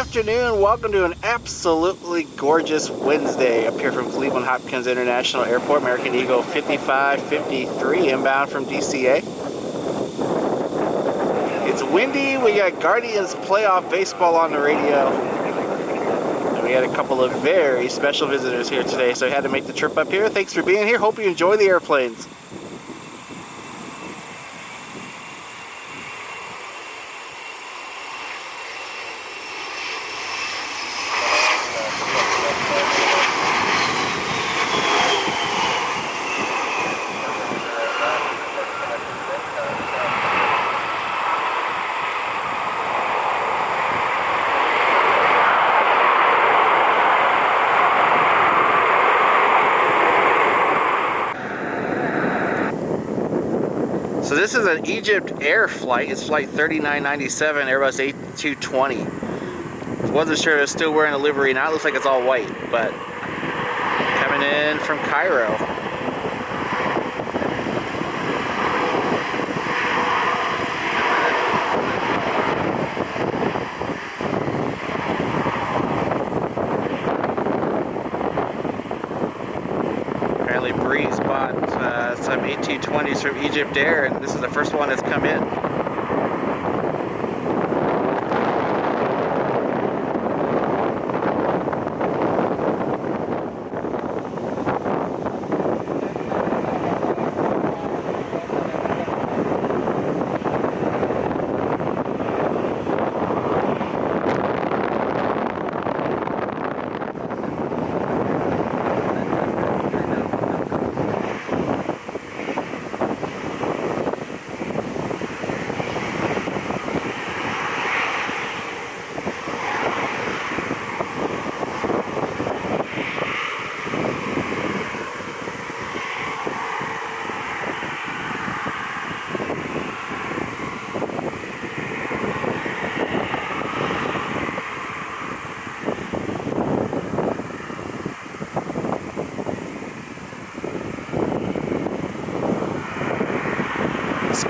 afternoon. Welcome to an absolutely gorgeous Wednesday up here from Cleveland Hopkins International Airport. American Eagle 5553 inbound from DCA. It's windy. We got Guardians playoff baseball on the radio. And we had a couple of very special visitors here today, so I had to make the trip up here. Thanks for being here. Hope you enjoy the airplanes. So this is an EGYPTAIR flight. It's flight 3997, Airbus A220. Wasn't sure if it's still wearing a livery. Now it looks like it's all white, but coming in from Cairo. Apparently Breeze bought some A220s from EGYPTAIR, and this is the first one that's come in.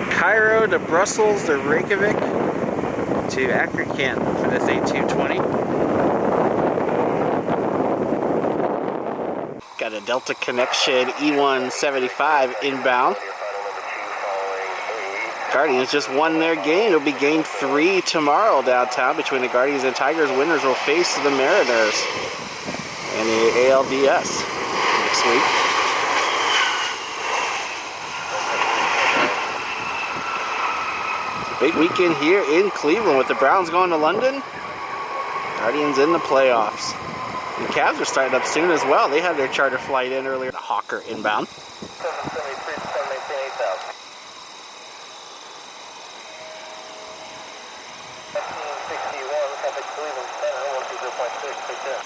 Cairo to Brussels to Reykjavik to Akron for this A220. Got a Delta connection E175 inbound. Guardians just won their game. It'll be game 3 tomorrow downtown between the Guardians and Tigers. Winners will face the Mariners in the ALDS next week. Big weekend here in Cleveland with the Browns going to London. Guardians in the playoffs. The Cavs are starting up soon as well. They had their charter flight in earlier. Hawker inbound. 773 to 7maintain 8000. 1961, traffic Cleveland Center, 120.6, take care.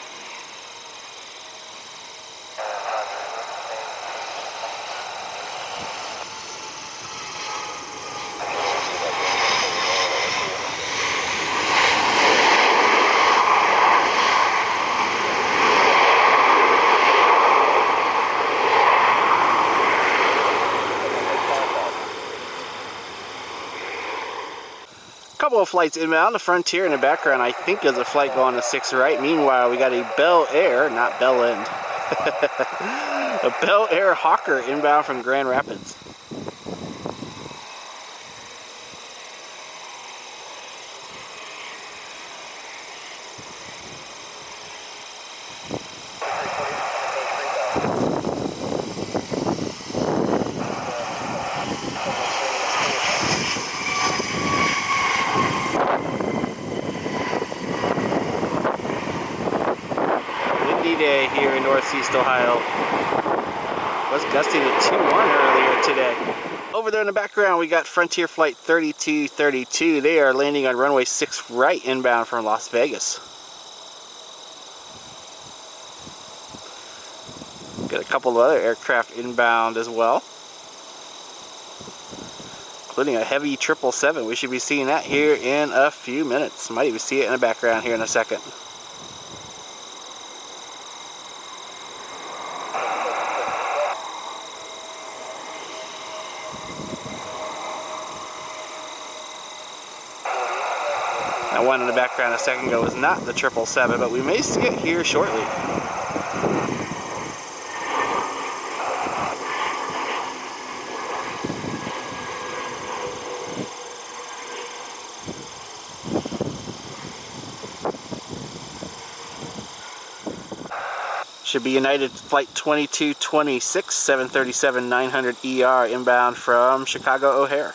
Couple of flights inbound. The Frontier in the background, I think, is a flight going to 6 right. Meanwhile, we got a Bel Air, not Bell End, a Bel Air Hawker inbound from Grand Rapids. Day here in Northeast Ohio. Was gusting to 2-1 earlier today. Over there in the background, we got Frontier Flight 3232. They are landing on runway 6 right inbound from Las Vegas. Got a couple of other aircraft inbound as well, including a heavy 777. We should be seeing that here in a few minutes. Might even see it in the background here in a second. That one in the background a second ago was not the 777, but we may see it here shortly. Should be United Flight 2226, 737-900ER inbound from Chicago O'Hare.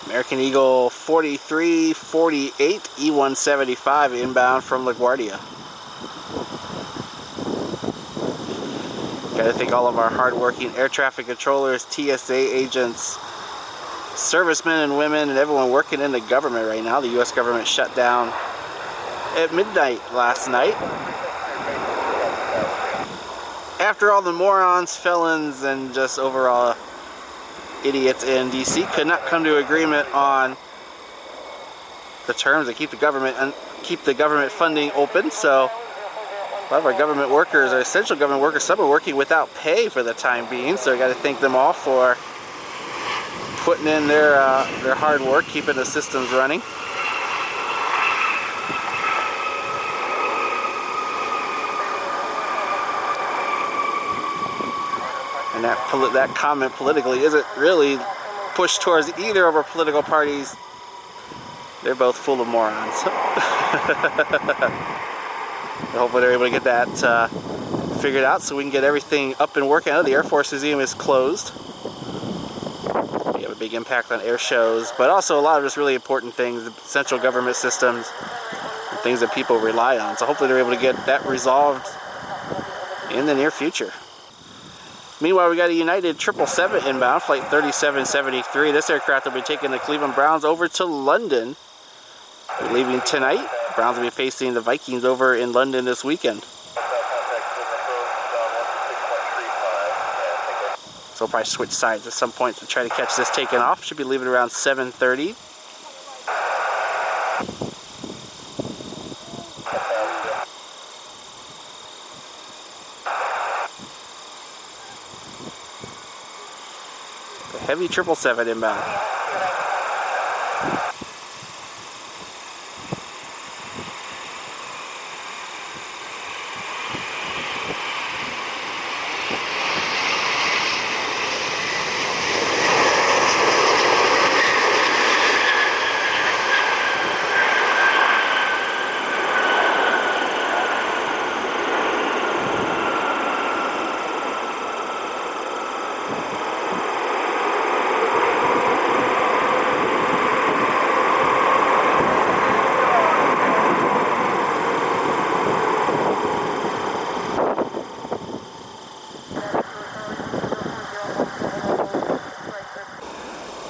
American Eagle 4348 E175 inbound from LaGuardia. Gotta thank all of our hardworking air traffic controllers, TSA agents, servicemen and women, and everyone working in the government right now. The U.S. government shut down at midnight last night. After all the morons, felons, and just overall idiots in D.C. could not come to agreement on the terms that keep the government funding open. So a lot of our government workers, our essential government workers, some are working without pay for the time being. So we got to thank them all for putting in their hard work, keeping the systems running. And that comment politically isn't really pushed towards either of our political parties. They're both full of morons. Hopefully they're able to get that figured out so we can get everything up and working. I know the Air Force Museum is closed. We have a big impact on air shows, but also a lot of just really important things, central government systems, and things that people rely on. So hopefully they're able to get that resolved in the near future. Meanwhile, we got a United 777 inbound, flight 3773. This aircraft will be taking the Cleveland Browns over to London. They're leaving tonight. Browns will be facing the Vikings over in London this weekend. So we'll probably switch sides at some point to try to catch this taking off. Should be leaving around 7:30. The heavy 777 inbound.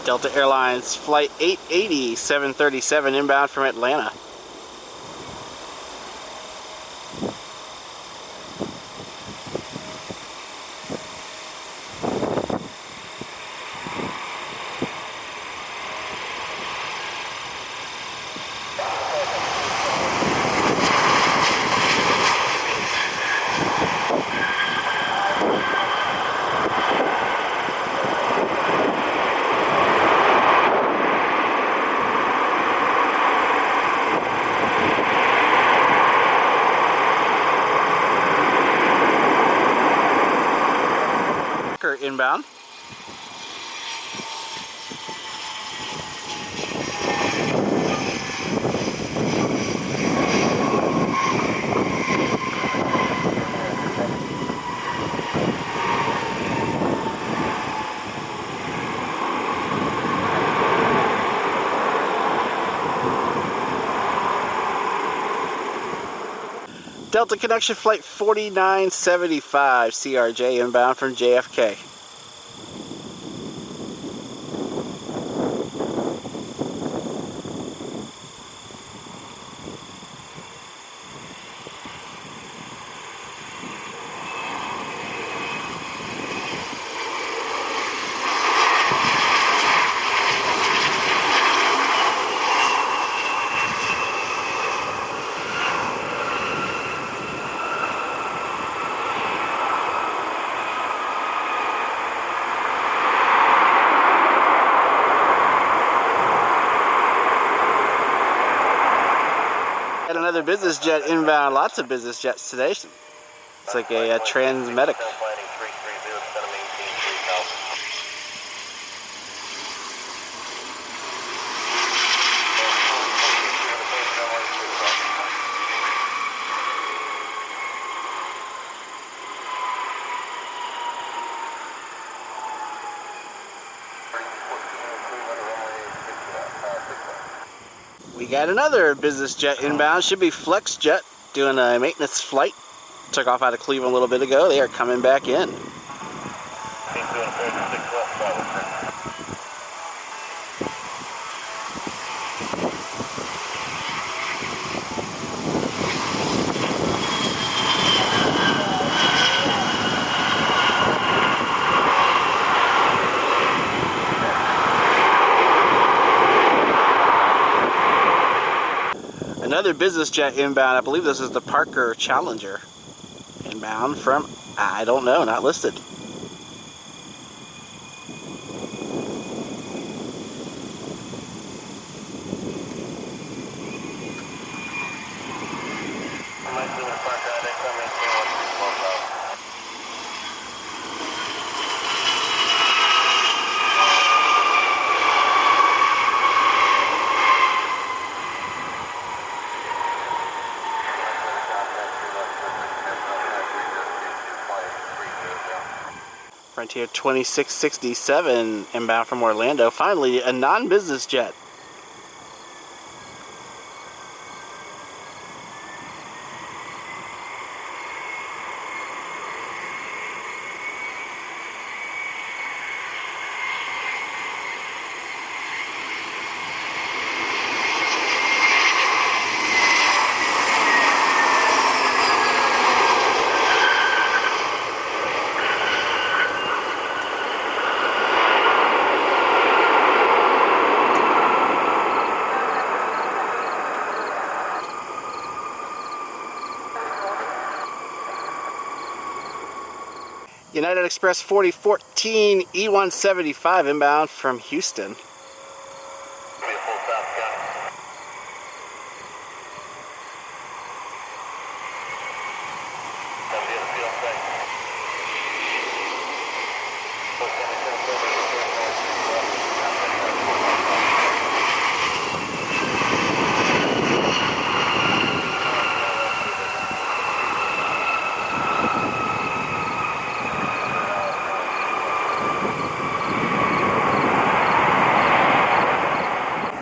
Delta Airlines Flight 880, 737 inbound from Atlanta. Inbound. Delta Connection Flight 4975 CRJ inbound from JFK. Got another business jet inbound. Lots of business jets today. It's like a transmedic. We got another business jet inbound. Should be Flex Jet doing a maintenance flight. Took off out of Cleveland a little bit ago. They are coming back in. Another business jet inbound. I believe this is the Parker Challenger inbound from, I don't know, not listed. Frontier 2667 inbound from Orlando. Finally, a non-business jet. United Express 4014 E175 inbound from Houston.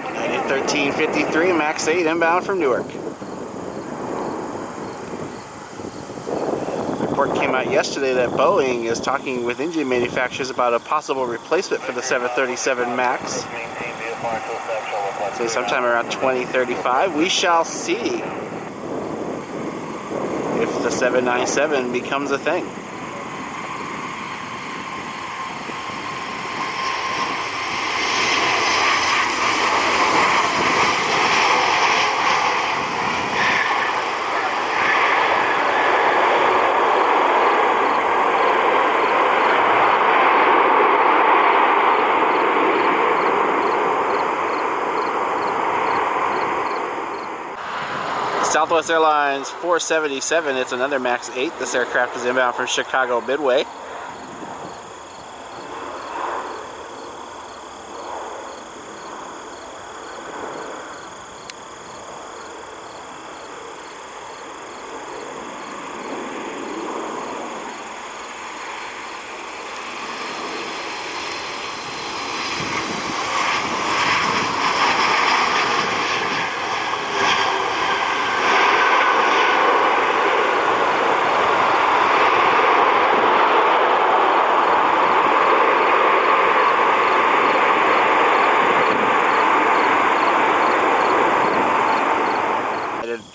United 1353 Max 8 inbound from Newark. Report came out yesterday that Boeing is talking with engine manufacturers about a possible replacement for the 737 MAX. Say sometime around 2035. We shall see if the 797 becomes a thing. Southwest Airlines 477, it's another MAX 8. This aircraft is inbound from Chicago Midway.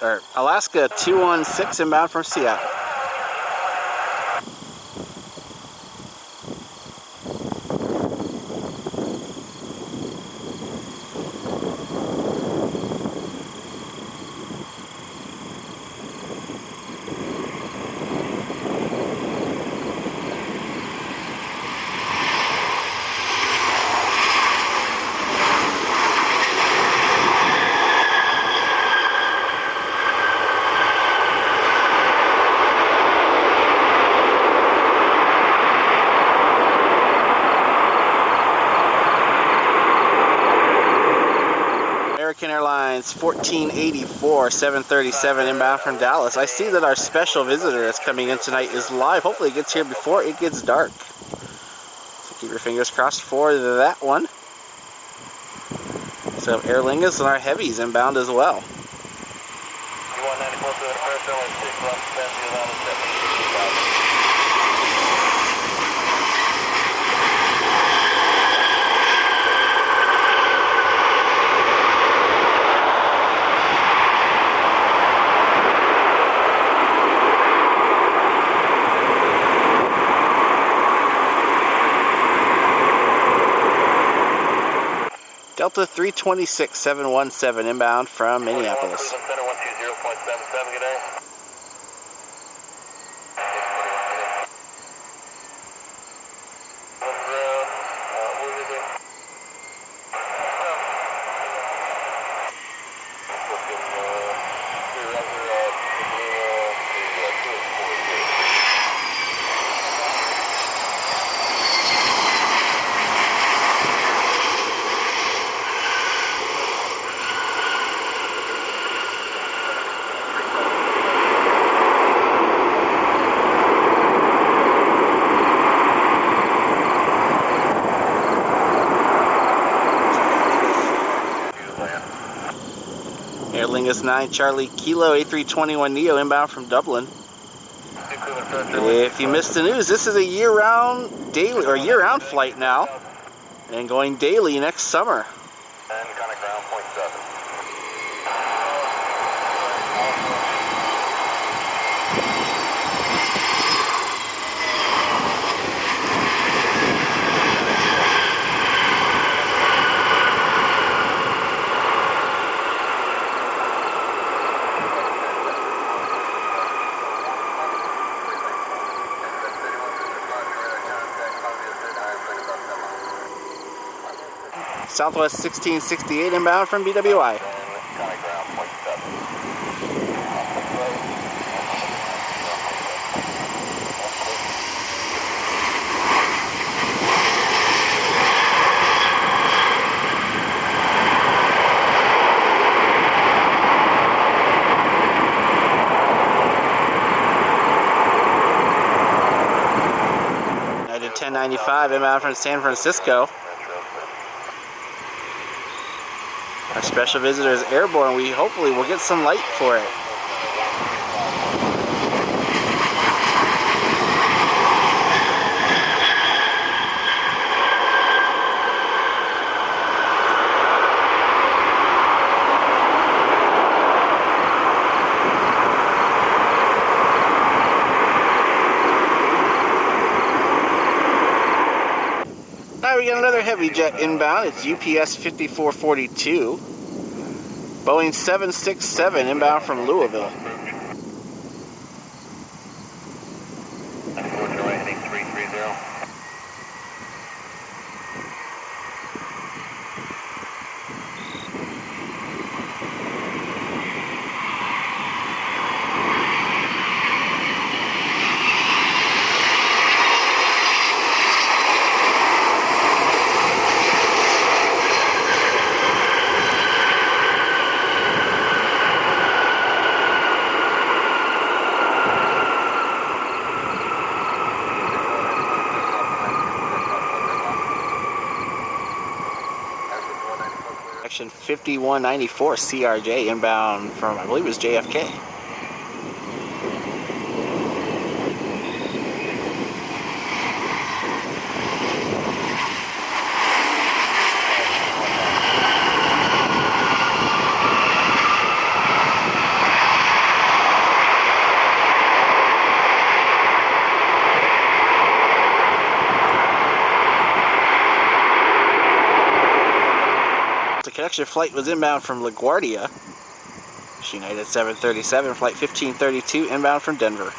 or Alaska 216 inbound from Seattle. American Airlines 1484 737 inbound from Dallas. I see that our special visitor that's coming in tonight is live. Hopefully it gets here before it gets dark. So keep your fingers crossed for that one. So Air Lingus and our heavies inbound as well. Delta 326 717 inbound from Minneapolis. Air Lingus 9 Charlie Kilo A321 Neo inbound from Dublin. If you missed the news, this is a year-round daily or year-round flight now, and going daily next summer. And kind of ground point 7. Southwest 1668 inbound from BWI. United 1095 inbound from San Francisco. Our special visitor is airborne. We hopefully will get some light for it. Now we got another heavy jet inbound. It's UPS 5442. Boeing 767 inbound from Louisville. Section 5194 CRJ inbound from, I believe it was JFK. connection flight was inbound from LaGuardia. United 737, flight 1532, inbound from Denver.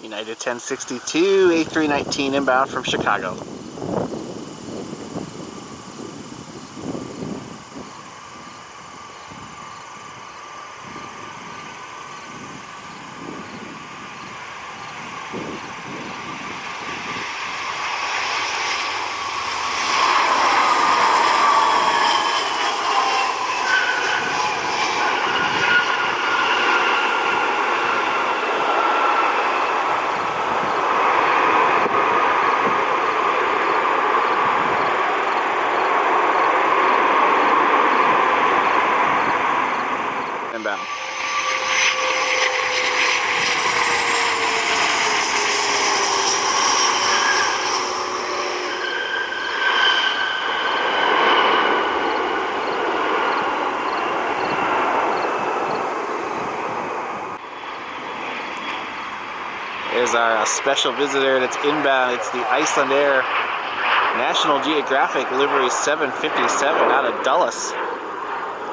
United 1062, A319 inbound from Chicago. Inbound. There's our special visitor that's inbound. It's the Icelandair National Geographic livery 757 out of Dulles.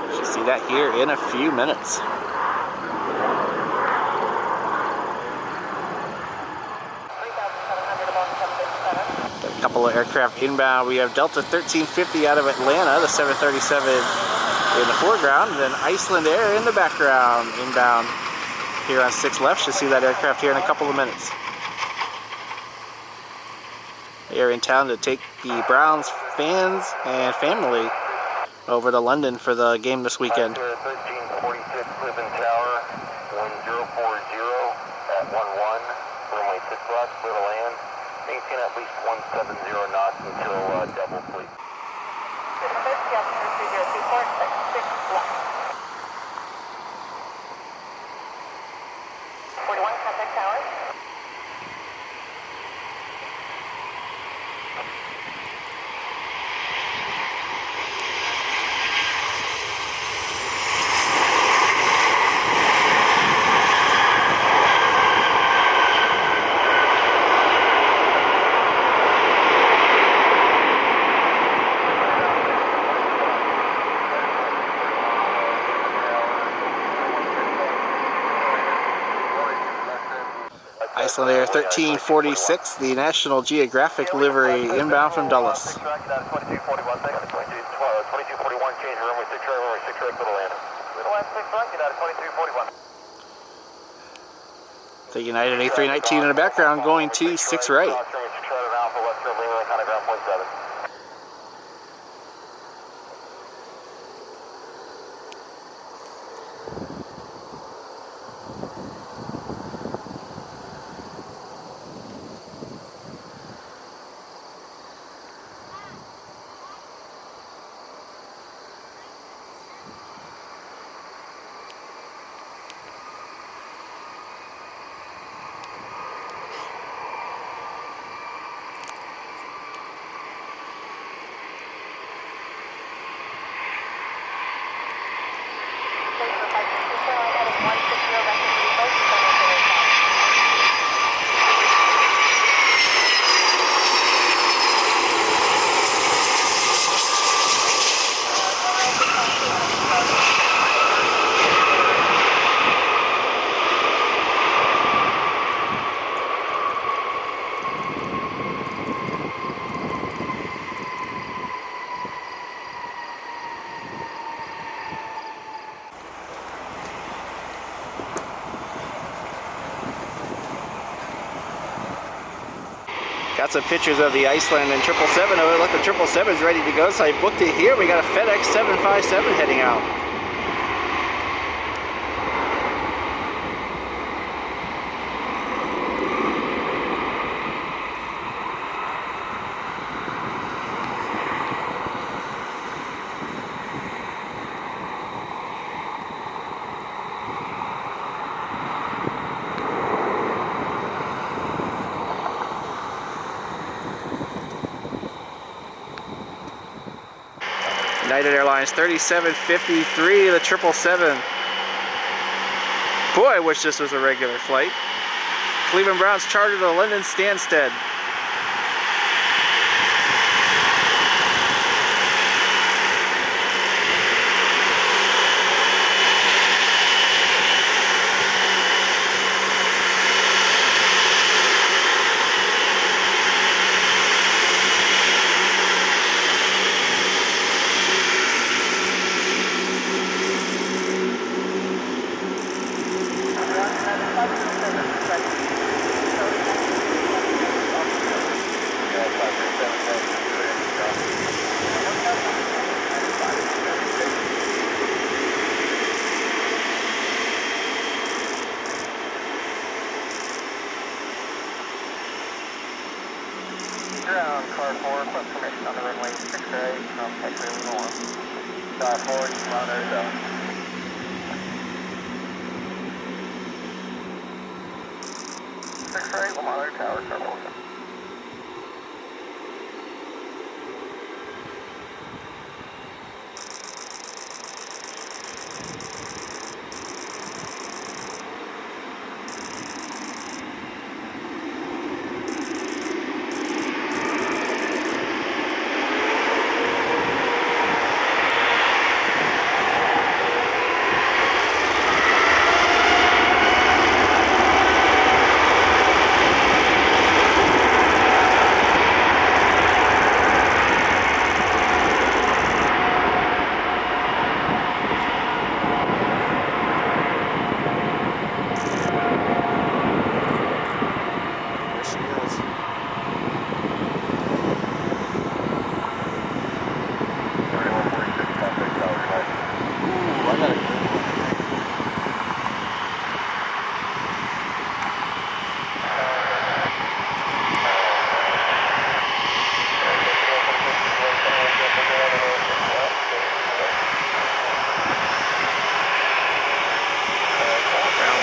You'll see that here in a few minutes. Got a couple of aircraft inbound. We have Delta 1350 out of Atlanta, the 737 in the foreground, and then Icelandair in the background, inbound here on 6 left. You'll see that aircraft here in a couple of minutes. They are in town to take the Browns fans and family over to London for the game this weekend. 1346 Clifton Tower, 1040 at 11, runway 6 left, clear to land. Maintain at least 170 knots until double fleet. 41 contact tower. Icelandair 1346, the National Geographic livery inbound from Dulles. 2241, 2241, change runway 6 right, runway 6 right, clear to land. Clear to land 6 right, get out of 2241. The United A319 in the background going to 6 right. Got some pictures of the Iceland and 777 of it. Look, the 777 is ready to go, so I booked it here. We got a FedEx 757 heading out. United Airlines 3753, the 777. Boy, I wish this was a regular flight. Cleveland Browns chartered to London Stansted. Ground, car 4, request permission on the runway 68 from Texas North. Car 4, monitor zone. 68 will monitor tower, car 4.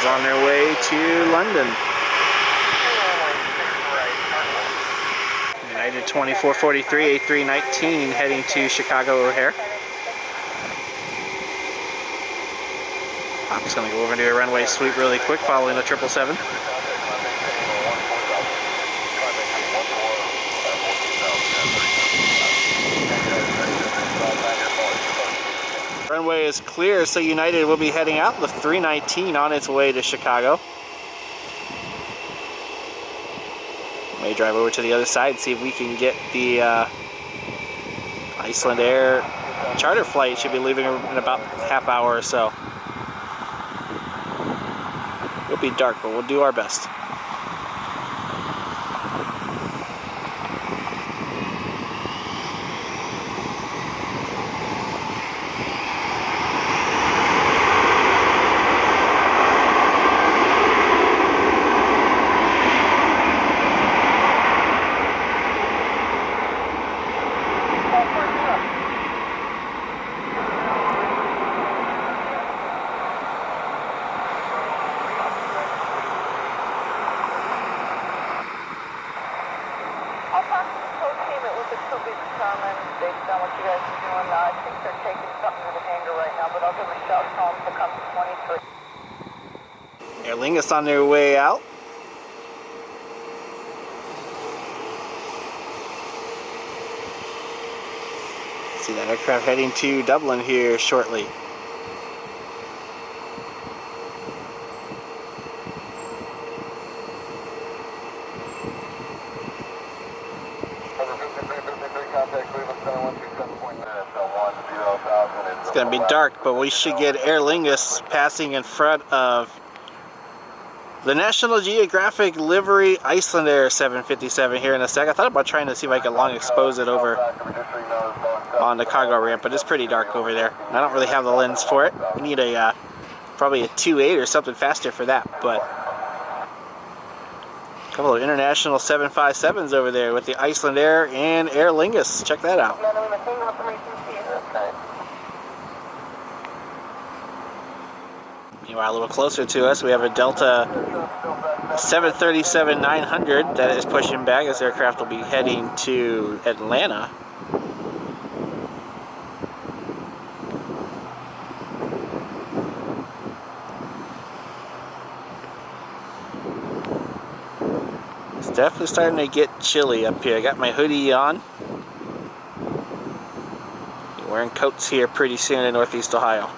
On their way to London. United 2443, A319 heading to Chicago O'Hare. I'm just going to go over and do a runway sweep really quick following the 777. Runway is clear, so United will be heading out the 319 on its way to Chicago. May drive over to the other side, see if we can get the Icelandair charter flight. Should be leaving in about a half hour or so. It'll be dark, but we'll do our best. Based on what you guys are doing, I think they're taking something to the hangar right now, but I'll give a shout home to come to 23. Air Lingus on their way out. See that aircraft heading to Dublin here shortly. It's going to be dark, but we should get Aer Lingus passing in front of the National Geographic livery Icelandair 757 here in a sec. I thought about trying to see if I could long expose it over on the cargo ramp, but it's pretty dark over there. I don't really have the lens for it. I need a probably a 2.8 or something faster for that, but a couple of international 757s over there with the Icelandair and Aer Lingus. Check that out. Meanwhile, a little closer to us, we have a Delta 737-900 that is pushing back. This aircraft will be heading to Atlanta. Definitely starting to get chilly up here. I got my hoodie on. Be wearing coats here pretty soon in Northeast Ohio.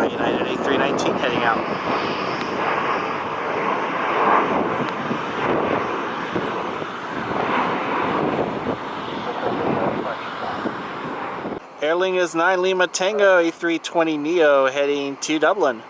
United A319 heading out. Air Lingus 9 Lima Tango A320 Neo heading to Dublin.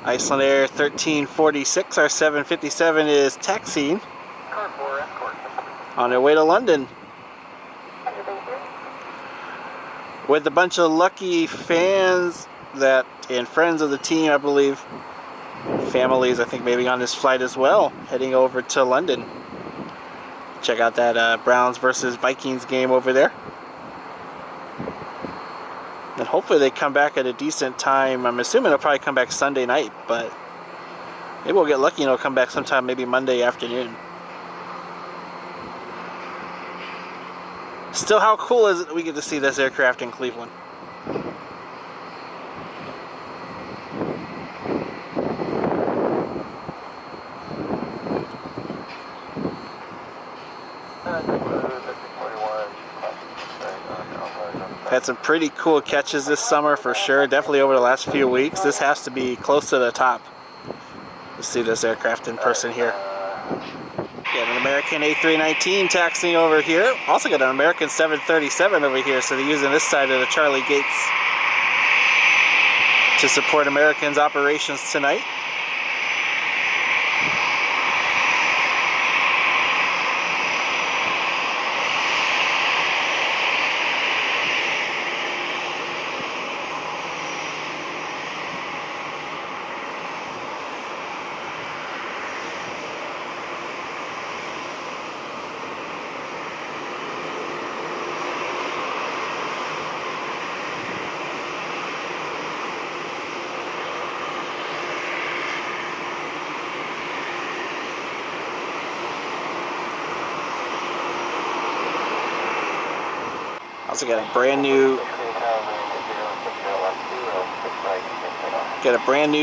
Icelandair 1346, our 757 is taxiing on their way to London with a bunch of lucky fans and friends of the team, I believe. Families, I think, maybe on this flight as well, heading over to London. Check out that Browns versus Vikings game over there. And hopefully they come back at a decent time. I'm assuming they'll probably come back Sunday night, but maybe we'll get lucky and they'll come back sometime maybe Monday afternoon. Still, how cool is it that we get to see this aircraft in Cleveland? Had some pretty cool catches this summer for sure, definitely over the last few weeks. This has to be close to the top. Let's see this aircraft in person here. Got an American A319 taxiing over here. Also got an American 737 over here, so they're using this side of the Charlie Gates to support Americans' operations tonight. Also got a brand new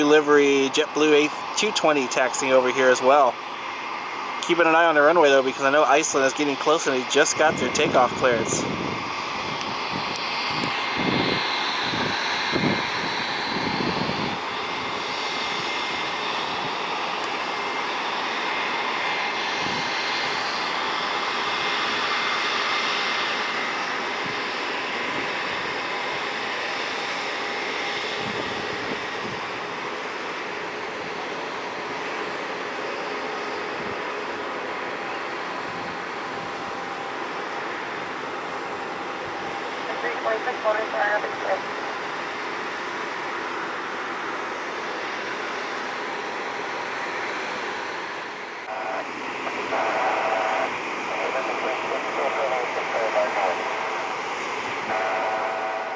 livery JetBlue A220 taxiing over here as well. Keeping an eye on the runway though, because I know Iceland is getting close and they just got their takeoff clearance.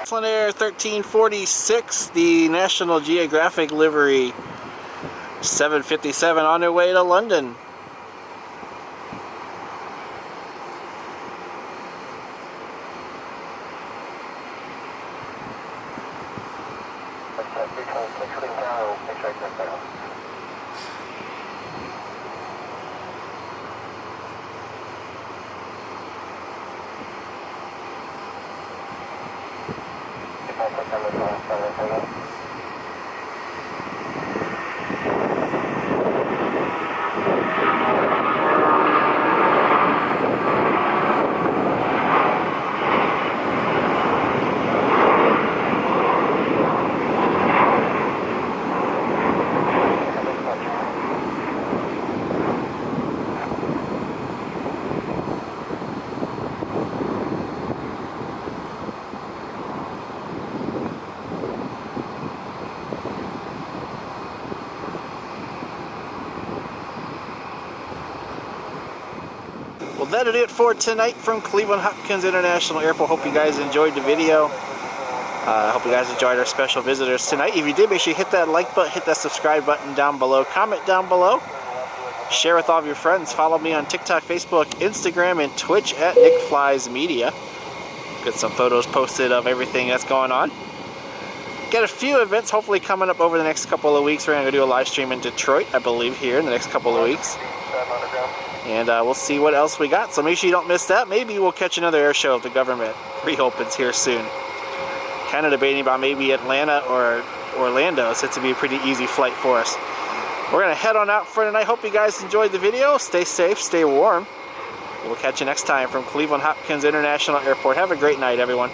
Icelandair 1346, the National Geographic livery 757 on their way to London. Well, that'll do it for tonight from Cleveland Hopkins International Airport. Hope you guys enjoyed the video. Hope you guys enjoyed our special visitors tonight. If you did, make sure you hit that like button, hit that subscribe button down below, comment down below, share with all of your friends. Follow me on TikTok, Facebook, Instagram, and Twitch at Nick Flies Media. Get some photos posted of everything that's going on. Got a few events hopefully coming up over the next couple of weeks. We're going to do a live stream in Detroit, I believe, here in the next couple of weeks. And we'll see what else we got. So make sure you don't miss that. Maybe we'll catch another air show if the government reopens here soon. Kind of debating about maybe Atlanta or Orlando, since it'd be a pretty easy flight for us. We're going to head on out for tonight. Hope you guys enjoyed the video. Stay safe, stay warm. We'll catch you next time from Cleveland Hopkins International Airport. Have a great night, everyone.